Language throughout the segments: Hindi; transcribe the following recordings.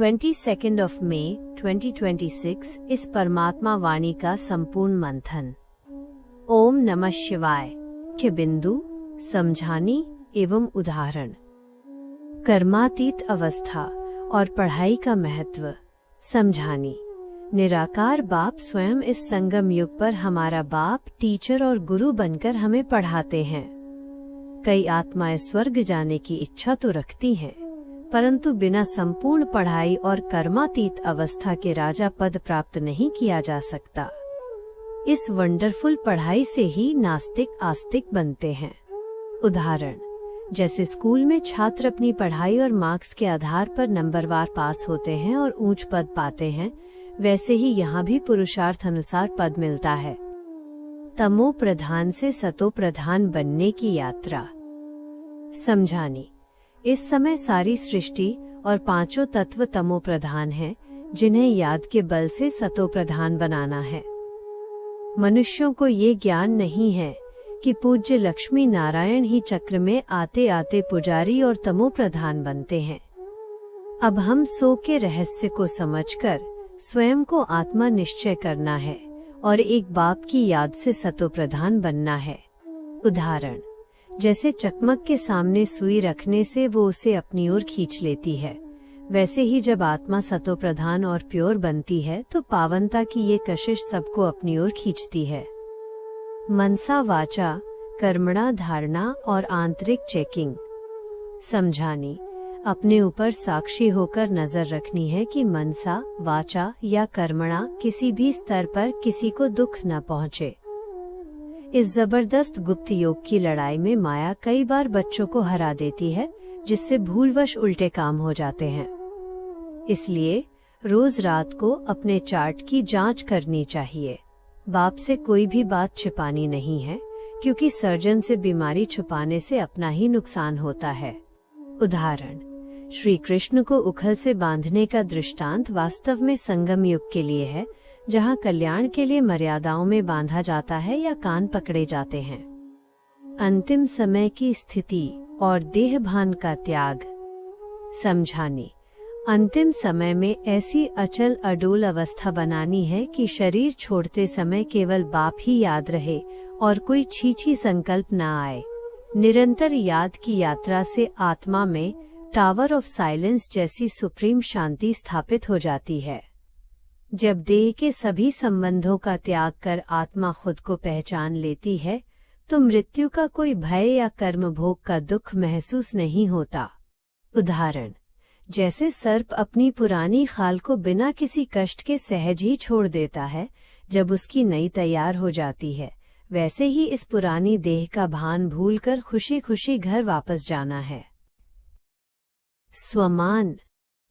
22 of May 2026 इस परमात्मा वाणी का संपूर्ण मंथन। ओम नमः शिवाय। मुख्य बिंदु, समझानी एवं उदाहरण। कर्मातीत अवस्था और पढ़ाई का महत्व। समझानी। निराकार बाप स्वयं इस संगम युग पर हमारा बाप, टीचर और गुरु बनकर हमें पढ़ाते हैं। कई आत्माएं स्वर्ग जाने की इच्छा तो रखती हैं, परंतु बिना संपूर्ण पढ़ाई और कर्मातीत अवस्था के राजा पद प्राप्त नहीं किया जा सकता। इस वंडरफुल पढ़ाई से ही नास्तिक आस्तिक बनते हैं। उदाहरण, जैसे स्कूल में छात्र अपनी पढ़ाई और मार्क्स के आधार पर नंबरवार पास होते हैं और ऊंच पद पाते हैं, वैसे ही यहाँ भी पुरुषार्थ अनुसार पद मिलता है। तमो प्रधान से सतो प्रधान बनने की यात्रा। समझानी। इस समय सारी सृष्टि और पांचों तत्व तमो प्रधान हैं, जिन्हें याद के बल से सतो प्रधान बनाना है। मनुष्यों को ये ज्ञान नहीं है कि पूज्य लक्ष्मी नारायण ही चक्र में आते आते पुजारी और तमो प्रधान बनते हैं। अब हम सो के रहस्य को समझकर स्वयं को आत्मा निश्चय करना है और एक बाप की याद से सतो प्रधान बनना है। उदाहरण, जैसे चकमक के सामने सुई रखने से वो उसे अपनी ओर खींच लेती है, वैसे ही जब आत्मा सतो प्रधान और प्योर बनती है तो पावनता की ये कशिश सबको अपनी ओर खींचती है। मनसा वाचा कर्मणा धारणा और आंतरिक चेकिंग। समझानी। अपने ऊपर साक्षी होकर नजर रखनी है कि मनसा वाचा या कर्मणा किसी भी स्तर पर किसी को दुख न पहुंचे। इस जबरदस्त गुप्त योग की लड़ाई में माया कई बार बच्चों को हरा देती है, जिससे भूलवश उल्टे काम हो जाते हैं। इसलिए रोज रात को अपने चार्ट की जांच करनी चाहिए। बाप से कोई भी बात छिपानी नहीं है, क्योंकि सर्जन से बीमारी छुपाने से अपना ही नुकसान होता है। उदाहरण, श्री कृष्ण को उखल से बांधने का दृष्टांत वास्तव में संगम युग के लिए है, जहां कल्याण के लिए मर्यादाओं में बांधा जाता है या कान पकड़े जाते हैं। अंतिम समय की स्थिति और देह भान का त्याग। समझानी। अंतिम समय में ऐसी अचल अडोल अवस्था बनानी है कि शरीर छोड़ते समय केवल बाप ही याद रहे और कोई छीछी संकल्प न आए। निरंतर याद की यात्रा से आत्मा में टावर ऑफ साइलेंस जैसी सुप्रीम शांति स्थापित हो जाती है। जब देह के सभी संबंधों का त्याग कर आत्मा खुद को पहचान लेती है, तो मृत्यु का कोई भय या कर्म भोग का दुख महसूस नहीं होता। उदाहरण, जैसे सर्प अपनी पुरानी खाल को बिना किसी कष्ट के सहज ही छोड़ देता है जब उसकी नई तैयार हो जाती है, वैसे ही इस पुरानी देह का भान भूलकर खुशी खुशी घर वापस जाना है। स्वमान।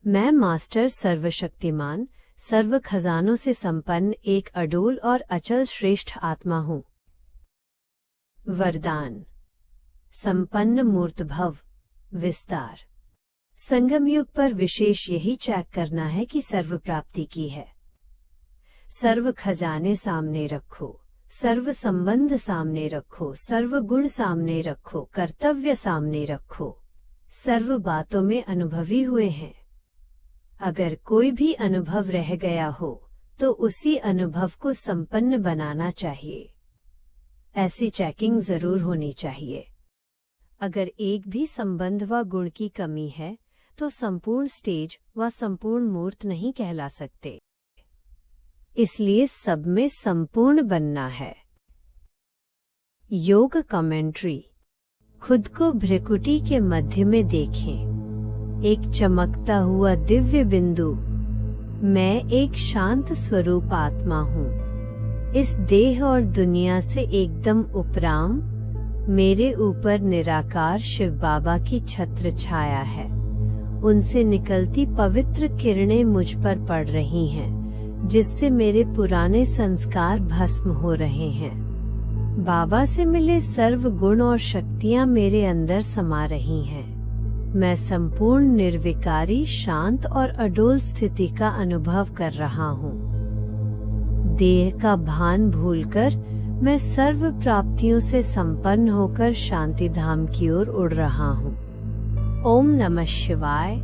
मैं मास्टर सर्वशक्तिमान, सर्व खजानों से संपन्न एक अडोल और अचल श्रेष्ठ आत्मा हूँ। वरदान। संपन्न मूर्त भव विस्तार। संगम युग पर विशेष यही चेक करना है कि सर्व प्राप्ति की है। सर्व खजाने सामने रखो, सर्व संबंध सामने रखो, सर्व गुण सामने रखो, कर्तव्य सामने रखो। सर्व बातों में अनुभवी हुए हैं। अगर कोई भी अनुभव रह गया हो तो उसी अनुभव को संपन्न बनाना चाहिए। ऐसी चेकिंग जरूर होनी चाहिए। अगर एक भी संबंध व गुण की कमी है तो संपूर्ण स्टेज व संपूर्ण मूर्त नहीं कहला सकते। इसलिए सब में संपूर्ण बनना है। योग कमेंट्री। खुद को भ्रिकुटी के मध्य में देखें। एक चमकता हुआ दिव्य बिंदु। मैं एक शांत स्वरूप आत्मा हूँ। इस देह और दुनिया से एकदम उपराम मेरे ऊपर निराकार शिव बाबा की छत्र छाया है। उनसे निकलती पवित्र किरणें मुझ पर पड़ रही हैं, जिससे मेरे पुराने संस्कार भस्म हो रहे हैं। बाबा से मिले सर्व गुण और शक्तियाँ मेरे अंदर समा रही हैं। मैं संपूर्ण निर्विकारी, शांत और अडोल स्थिति का अनुभव कर रहा हूँ। देह का भान भूलकर मैं सर्व प्राप्तियों से संपन्न होकर शांति धाम की ओर उड़ रहा हूँ। ओम नमः शिवाय।